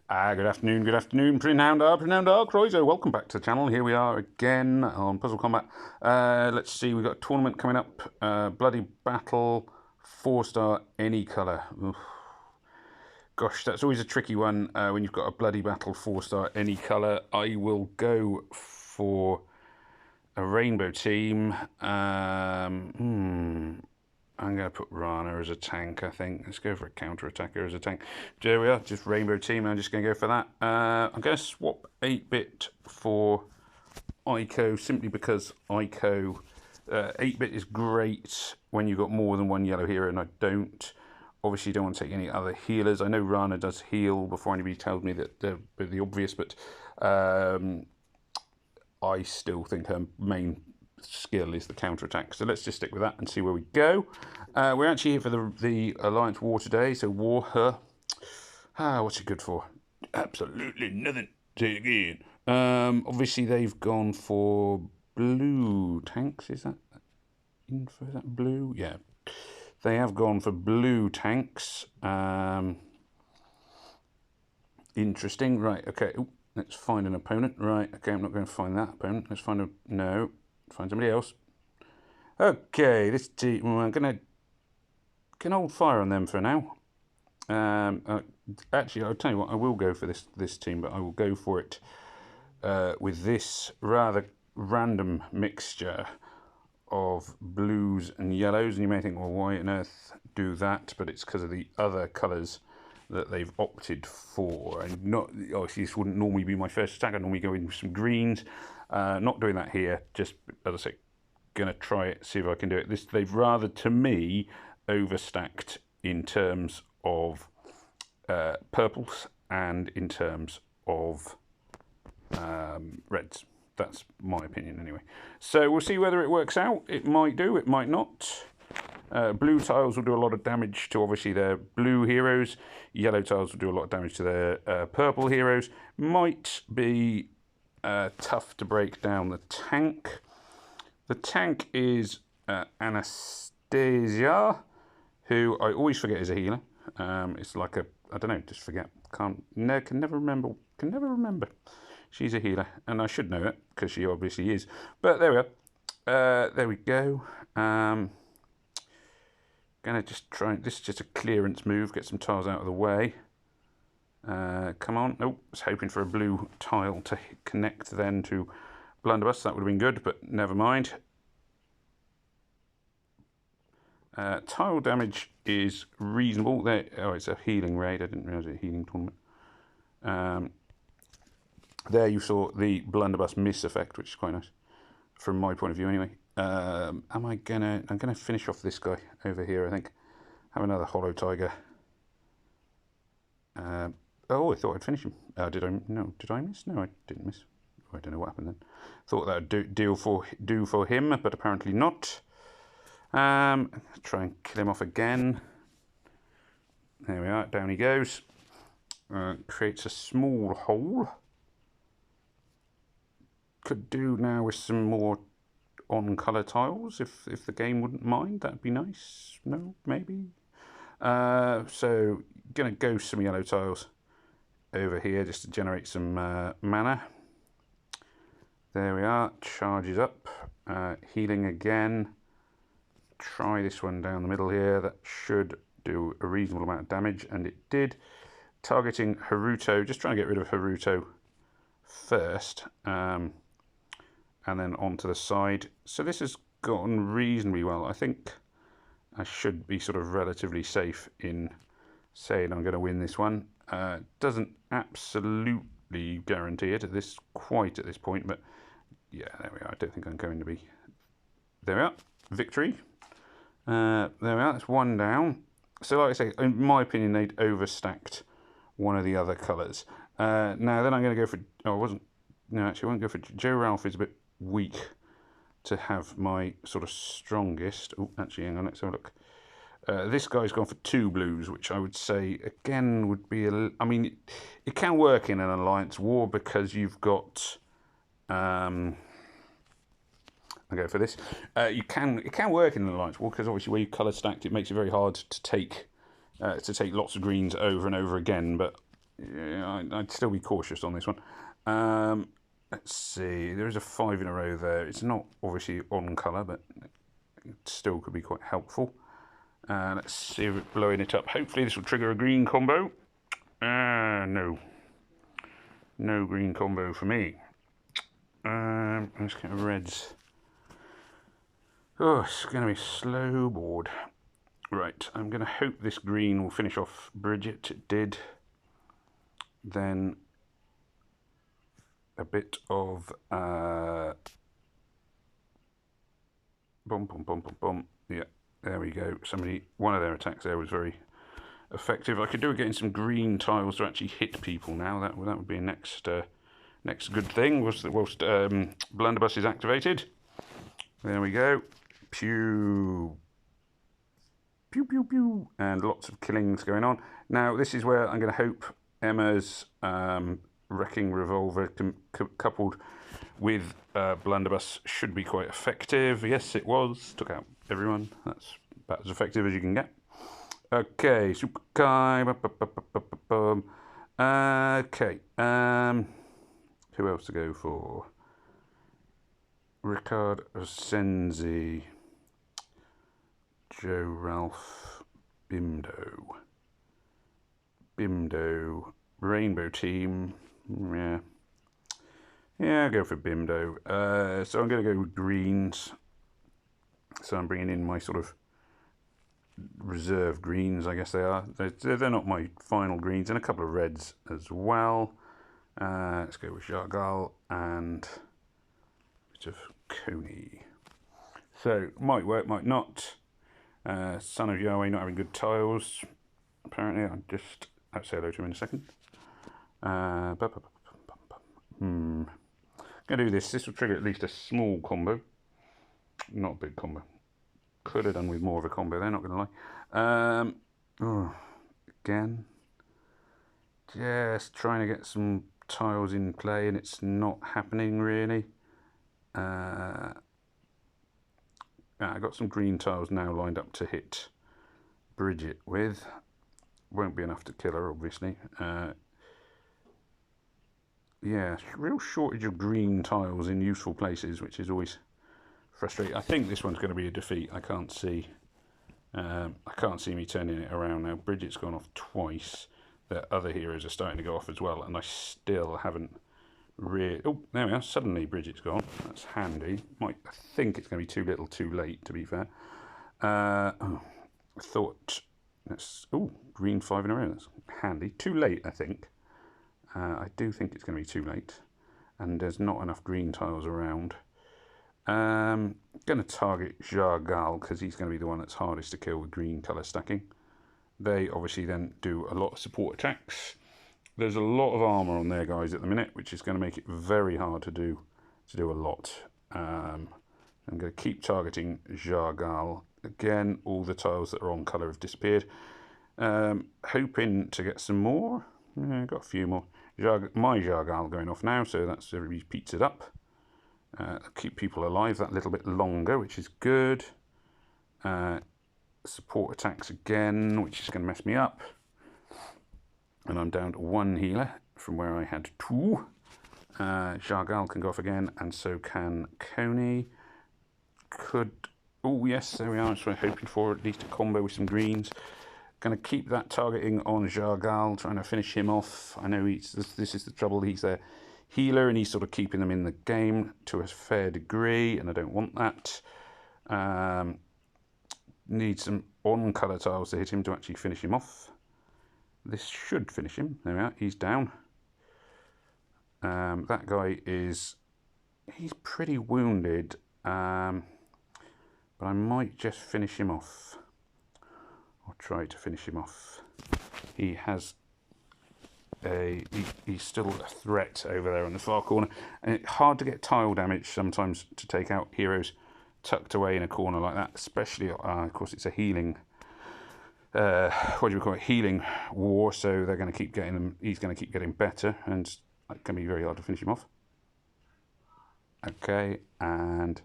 Good afternoon, Prenounder Croiser. Welcome back to the channel. Here we are again on Puzzle Combat. Let's see, we've got a tournament coming up. Bloody Battle, 4-star, any colour. Gosh, that's always a tricky one when you've got a Bloody Battle, 4-star, any colour. I will go for a rainbow team. I'm going to put Rana as a tank, I think. Let's go for a counter-attacker as a tank. There we are, just rainbow team. I'm just going to go for that. I'm going to swap 8-bit for Ico, simply because Ico 8-bit is great when you've got more than one yellow hero, and I don't. Obviously, don't want to take any other healers. I know Rana does heal before anybody tells me that they're the obvious, but I still think her main skill is the counter-attack. So let's just stick with that and see where we go. We're actually here for the Alliance War today, so War her. What's it good for? Absolutely nothing. Say it again. Obviously they've gone for blue tanks. Is that info? Is that blue? Yeah. They have gone for blue tanks. Interesting. Right, okay. Ooh, let's find an opponent. Right, okay, I'm not going to find that opponent. Let's find a... No. Find somebody else. Okay, this team, I'm going to hold fire on them for now. Actually, I'll tell you what, I will go for this team, but I will go for it with this rather random mixture of blues and yellows. And you may think, well, why on earth do that? But it's because of the other colours that they've opted for. And not, obviously, this wouldn't normally be my first attack. I'd normally go in with some greens. Not doing that here, just, as I say, going to try it, see if I can do it. They've rather, to me, overstacked in terms of purples and in terms of reds. That's my opinion anyway. So we'll see whether it works out. It might do, it might not. Blue tiles will do a lot of damage to, obviously, their blue heroes. Yellow tiles will do a lot of damage to their purple heroes. Might be tough to break down the tank. The tank is Anastasia, who I always forget is a healer. It's like a, I don't know, just forget. Can never remember. She's a healer, and I should know it because she obviously is. But there we are. There we go. Gonna just try. This is just a clearance move. Get some tiles out of the way. Come on. Nope. I was hoping for a blue tile to connect then to Blunderbuss. That would have been good, but never mind. Tile damage is reasonable. There. Oh, it's a healing raid. I didn't realise it was a healing tournament. There you saw the Blunderbuss miss effect, which is quite nice from my point of view anyway. I'm gonna finish off this guy over here, I think. Have another Hollow Tiger. Oh, I thought I'd finish him. Did I? No, did I miss? No, I didn't miss. I don't know what happened then. Thought that would do for him, but apparently not. Try and kill him off again. There we are. Down he goes. Creates a small hole. Could do now with some more on-colour tiles if the game wouldn't mind. That'd be nice. No, maybe. So gonna go some yellow tiles over here just to generate some mana. There we are. Charges up. Healing again. Try this one down the middle here. That should do a reasonable amount of damage, and it did. Targeting Haruto. Just trying to get rid of Haruto first. And then onto the side. So this has gone reasonably well. I think I should be sort of relatively safe in saying I'm going to win this one. Doesn't absolutely guarantee it quite at this point, but yeah, there we are. I don't think I'm going to be. There we are. Victory. There we are. That's one down. So like I say, in my opinion, they'd overstacked one of the other colours. Now then I'm going to go for... Oh, I wasn't... No, actually I won't go for... Joe Ralph is a bit weak to have my sort of strongest. Oh, actually, hang on, let's have a look. This guy's gone for 2 blues, which I would say, again, would be I mean, it can work in an Alliance War because you've got... I'll go for this. It can work in an Alliance War because obviously where you colour stacked, it makes it very hard to take lots of greens over and over again. But yeah, I'd still be cautious on this one. Let's see, there is a 5 in a row there. It's not obviously on colour, but it still could be quite helpful. Let's see if it's blowing it up. Hopefully this will trigger a green combo. No. No green combo for me. Let's get reds. Oh, it's going to be slow board. Right, I'm going to hope this green will finish off Bridget. It did. Then a bit of bum bum bum bum bum. Yeah, there we go. One of their attacks there was very effective. I could do with getting some green tiles to actually hit people now. That would be a next good thing. Whilst Blunderbuss is activated. There we go. Pew. Pew pew pew, and lots of killings going on. Now this is where I'm going to hope Emma's Wrecking Revolver coupled with Blunderbuss should be quite effective. Yes, it was. Took out everyone. That's about as effective as you can get. Okay, Super Kai. Okay. Who else to go for? Ricard Senzi. Joe Ralph. Bimdo. Rainbow Team. Yeah. Yeah, I'll go for Bimdo. So I'm going to go with greens. So I'm bringing in my sort of reserve greens, I guess they are. They're not my final greens, and a couple of reds as well. Let's go with Jargal and a bit of Coney. So, might work, might not. Son of Yahweh not having good tiles. Apparently, I'll say hello to him in a second. Gonna do this. This will trigger at least a small combo. Not a big combo. Could have done with more of a combo there, not going to lie. Again. Just trying to get some tiles in play, and it's not happening really. I got some green tiles now lined up to hit Bridget with. Won't be enough to kill her, obviously. Yeah, real shortage of green tiles in useful places, which is always frustrating. I think this one's going to be a defeat. I can't see me turning it around now. Bridget's gone off twice. The other heroes are starting to go off as well, and I still haven't really... Oh, there we are. Suddenly Bridget's gone. That's handy. I think it's going to be too little too late, to be fair. I thought... Oh, green 5 in a row. That's handy. Too late, I think. I do think it's going to be too late, and there's not enough green tiles around. Going to target Jargal because he's going to be the one that's hardest to kill with green colour stacking. They obviously then do a lot of support attacks. There's a lot of armour on their guys at the minute, which is going to make it very hard to do a lot. I'm going to keep targeting Jargal. Again, all the tiles that are on colour have disappeared. Hoping to get some more. Yeah, got a few more. My Jargal going off now, so that's everybody's pizzaed up. Keep people alive that little bit longer, which is good. Support attacks again, which is going to mess me up. And I'm down to 1 healer from where I had 2. Jargal can go off again, and so can Coney. Oh yes, there we are. That's what I'm hoping for, at least a combo with some greens. Going to keep that targeting on Jargal, trying to finish him off. I know this is the trouble. He's their healer, and he's sort of keeping them in the game to a fair degree, and I don't want that. Need some on-colour tiles to hit him to actually finish him off. This should finish him. There we are. He's down. That guy he's pretty wounded, but I might just finish him off. I'll try to finish him off. He has he's still a threat over there in the far corner, and it's hard to get tile damage sometimes to take out heroes tucked away in a corner like that, especially of course it's a healing what do you call it, healing war, so they're going to keep getting them. He's going to keep getting better, and it's going to be very hard to finish him off. Okay, and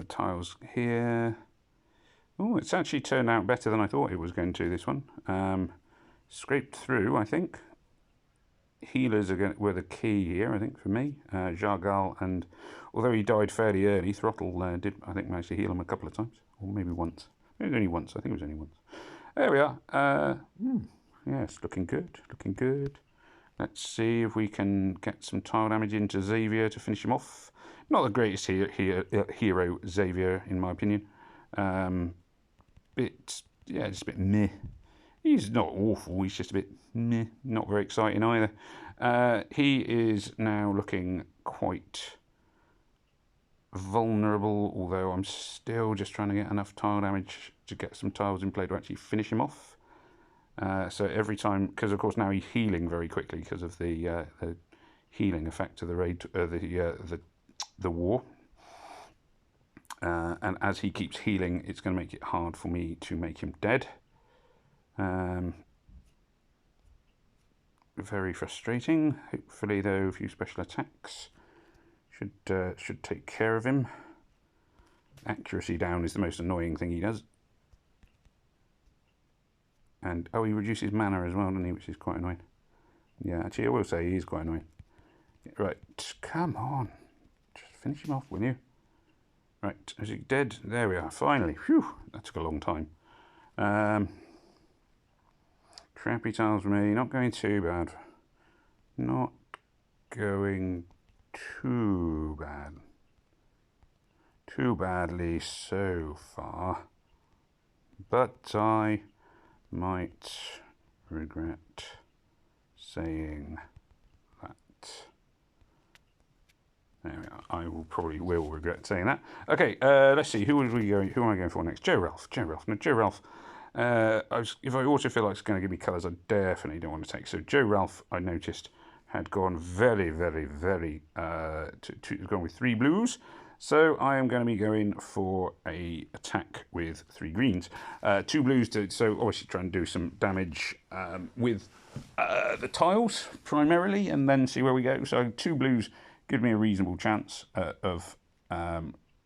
tiles here. Oh, it's actually turned out better than I thought it was going to, this one. scraped through, I think. Healers were the key here, I think, for me. Jargal, and although he died fairly early, Throttle did, I think, manage to heal him a couple of times. Or maybe once. Maybe only once. I think it was only once. There we are. Yes, looking good. Looking good. Let's see if we can get some tile damage into Xavier to finish him off. Not the greatest hero, Xavier, in my opinion. Yeah, just a bit meh. He's not awful, he's just a bit meh, not very exciting either. He is now looking quite vulnerable, although I'm still just trying to get enough tile damage to get some tiles in play to actually finish him off. So every time, because of course now he's healing very quickly because of the healing effect of the raid, the war. And as he keeps healing, it's going to make it hard for me to make him dead. Very frustrating. Hopefully, though, a few special attacks should take care of him. Accuracy down is the most annoying thing he does. And oh, he reduces mana as well, doesn't he? Which is quite annoying. Yeah, actually, I will say he is quite annoying. Right, come on, just finish him off, will you? Right, is he dead? There we are. Finally. Phew, that took a long time. Crappy tiles for me, not going too bad. Not going too bad. Too badly so far. But I might regret saying that. There we are. I probably will regret saying that. Okay, let's see. Who am I going for next? Joe Ralph. Now, Joe Ralph. If I also feel like it's going to give me colours, I definitely don't want to take. So Joe Ralph, I noticed, had gone very gone with 3 blues. So I am going to be going for a attack with 3 greens. 2 blues so obviously try and do some damage with the tiles primarily, and then see where we go. So 2 blues give me a reasonable chance of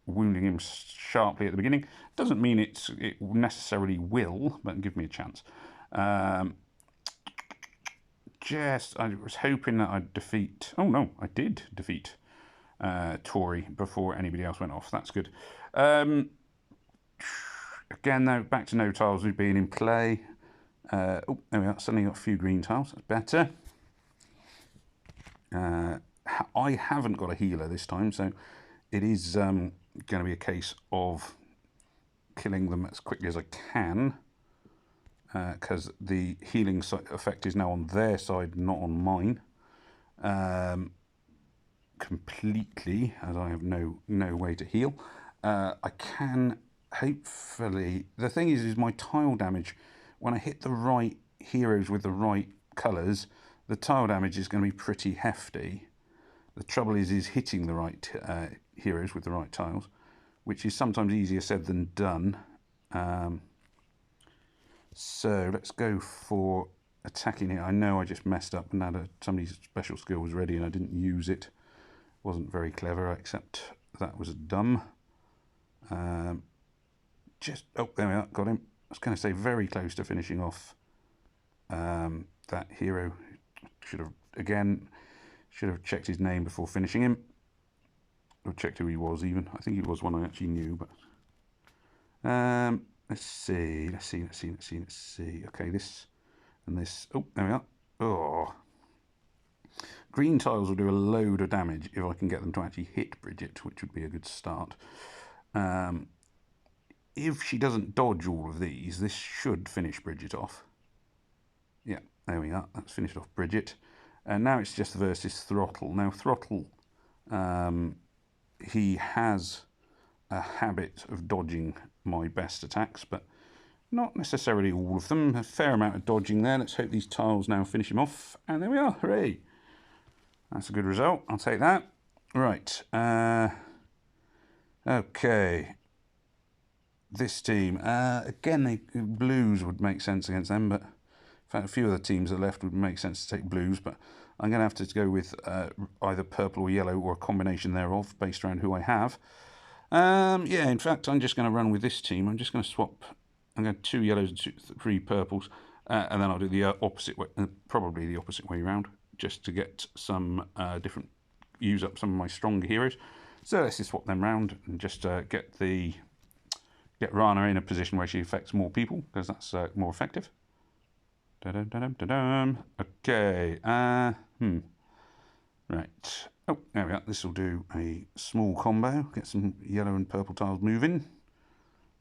wounding him sharply at the beginning. Doesn't mean it necessarily will, but give me a chance. I was hoping that I'd defeat... Oh no, I did defeat Tory before anybody else went off. That's good. Again, though, back to no tiles being in play. Oh, there we are. Suddenly got a few green tiles. That's better. I haven't got a healer this time, so it is going to be a case of killing them as quickly as I can, because the healing effect is now on their side, not on mine, completely, as I have no way to heal. I can hopefully... The thing is my tile damage, when I hit the right heroes with the right colours, the tile damage is going to be pretty hefty. The trouble is hitting the right heroes with the right tiles, which is sometimes easier said than done. So let's go for attacking it. I know I just messed up and had somebody's special skill was ready and I didn't use it. Wasn't very clever, except that was dumb. Oh, there we are, got him. I was going to say very close to finishing off that hero. Should have checked his name before finishing him. Or checked who he was even. I think he was one I actually knew, but let's see. Okay, this and this. Oh, there we are. Oh. Green tiles will do a load of damage if I can get them to actually hit Bridget, which would be a good start. If she doesn't dodge all of these, this should finish Bridget off. Yeah, there we are. That's finished off Bridget. And now it's just versus Throttle. Now, Throttle, he has a habit of dodging my best attacks, but not necessarily all of them. A fair amount of dodging there. Let's hope these tiles now finish him off. And there we are. Hooray. That's a good result. I'll take that. Right. Okay. This team. Again, blues would make sense against them, but in fact, a few of the teams that are left would make sense to take blues, but I'm going to have to go with either purple or yellow or a combination thereof based around who I have. Yeah, in fact, I'm just going to run with this team. I'm just going to swap. I'm going to 2 yellows and 3 purples. And then I'll do the opposite way, probably the opposite way around, just to get some use up some of my stronger heroes. So let's just swap them round and just get Rana in a position where she affects more people, because that's more effective. Okay. Right. Oh, there we are. This will do a small combo. Get some yellow and purple tiles moving.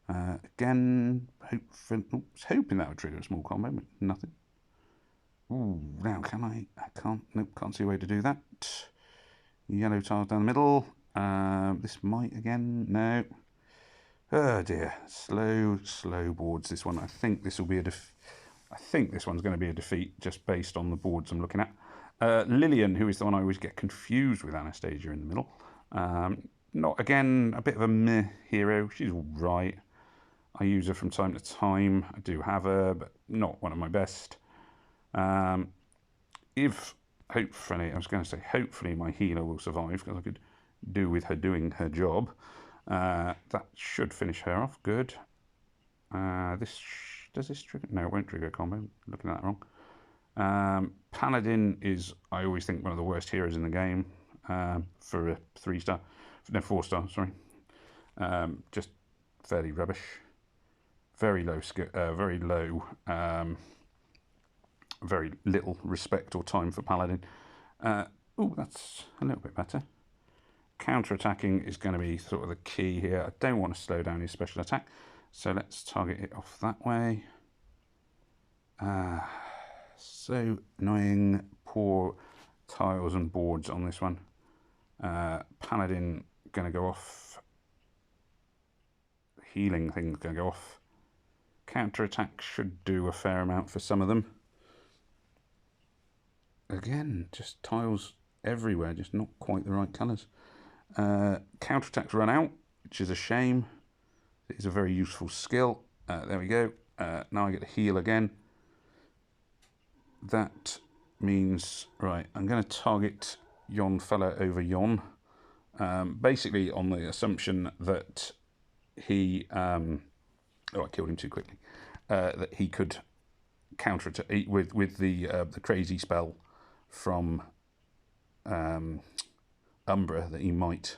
Again, hoping that would trigger a small combo, but nothing. Ooh, now can I? I can't. Nope, can't see a way to do that. Yellow tiles down the middle. This might again. No. Oh dear. Slow boards. This one. I think this will be I think this one's going to be a defeat, just based on the boards I'm looking at. Lillian, who is the one I always get confused with Anastasia in the middle. Not, again, a bit of a meh hero. She's all right. I use her from time to time. I do have her, but not one of my best. If, hopefully, I was going to say, hopefully my healer will survive, because I could do with her doing her job. That should finish her off. Good. Does this trigger? No, it won't trigger a combo. I'm looking at that wrong. Paladin is, I always think, one of the worst heroes in the game for a 3-star. No, 4-star, sorry. Just fairly rubbish. Very low skill, very little respect or time for Paladin. Oh, that's a little bit better. Counter-attacking is going to be sort of the key here. I don't want to slow down his special attack, so let's target it off that way. So annoying. Poor tiles and boards on this one. Paladin going to go off. Healing thing's going to go off. Counter-attack should do a fair amount for some of them. Again, just tiles everywhere, just not quite the right colours. Counter-attacks run out, which is a shame. It is a very useful skill. There we go. Now I get to heal again. That means, right, I'm going to target yon fella over yon. Basically on the assumption that he... I killed him too quickly. That he could counter it with the crazy spell from Umbra, that he might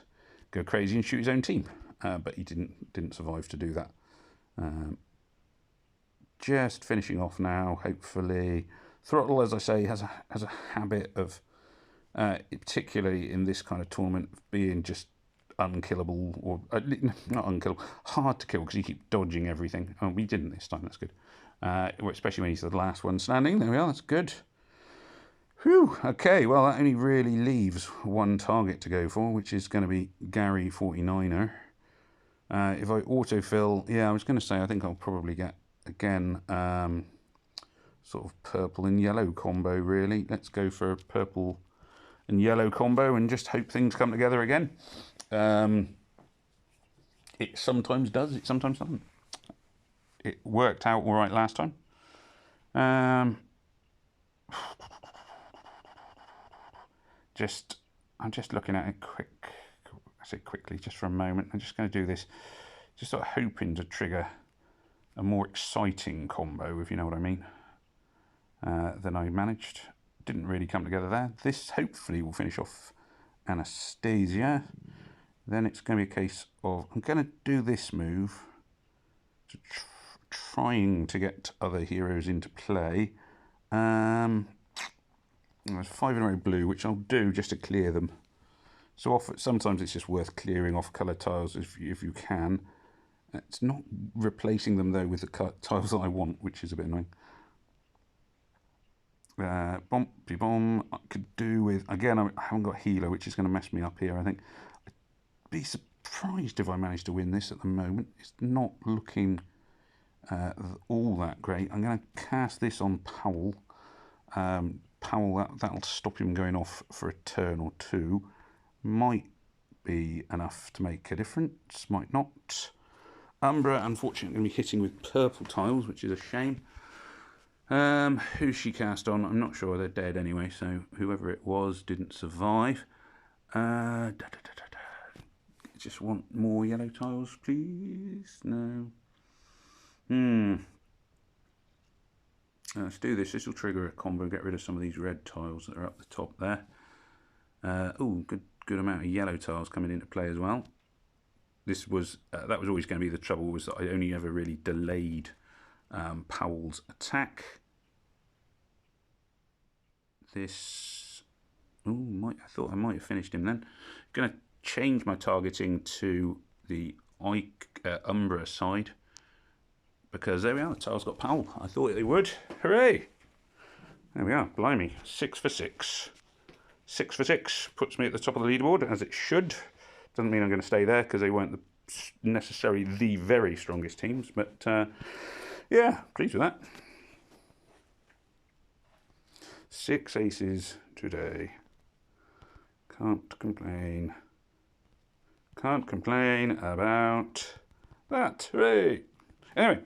go crazy and shoot his own team, but he didn't survive to do that. Just finishing off now. Hopefully, Throttle, as I say, has a habit of, particularly in this kind of tournament, being just unkillable, or not unkillable, hard to kill, because you keep dodging everything. Oh, we didn't this time. That's good. Especially when he's the last one standing. There we are. That's good. Whew. Okay. Well, that only really leaves one target to go for, which is going to be Gary 49er. If I autofill, yeah, I was going to say I think I'll probably get again sort of purple and yellow combo. Really, let's go for a purple and yellow combo and just hope things come together again. It sometimes does, it sometimes doesn't. It worked out all right last time. I'm just looking at it quickly, just for a moment. I'm just going to do this, just sort of hoping to trigger a more exciting combo, if you know what I mean, than I managed. Didn't really come together there. This hopefully will finish off Anastasia. Then it's going to be a case of, I'm going to do this move, to trying to get other heroes into play. There's 5 in a row blue, which I'll do just to clear them. So sometimes it's just worth clearing off coloured tiles if you can. It's not replacing them though with the tiles that I want, which is a bit annoying. Bompy bomb. I could do with, again, I haven't got healer, which is going to mess me up here, I think. Be surprised if I manage to win this at the moment. It's not looking all that great. I'm going to cast this on Powell. Powell, that'll stop him going off for a turn or two. Might be enough to make a difference, might not. Umbra, unfortunately, going to be hitting with purple tiles, which is a shame. Who's she cast on? I'm not sure. They're dead anyway, so whoever it was didn't survive. Just want more yellow tiles, please. No. Let's do this. This will trigger a combo, get rid of some of these red tiles that are up the top there. Oh, good amount of yellow tiles coming into play as well. This was that was always going to be the trouble, was that I only ever really delayed Powell's attack. This, oh, I thought I might have finished him then. Going to change my targeting to the Umbra side, because there we are, the tiles got Powell. I thought they would. Hooray! There we are, blimey, 6 for 6. 6 for 6 puts me at the top of the leaderboard, as it should. Doesn't mean I'm going to stay there, because they weren't necessarily the very strongest teams, but yeah, pleased with that. 6 aces today. Can't complain. Can't complain about that. Hooray! Anyway,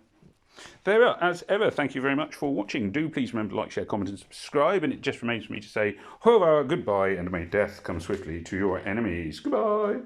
there we are. As ever, thank you very much for watching. Do please remember to like, share, comment and subscribe. And it just remains for me to say, au revoir, goodbye, and may death come swiftly to your enemies. Goodbye!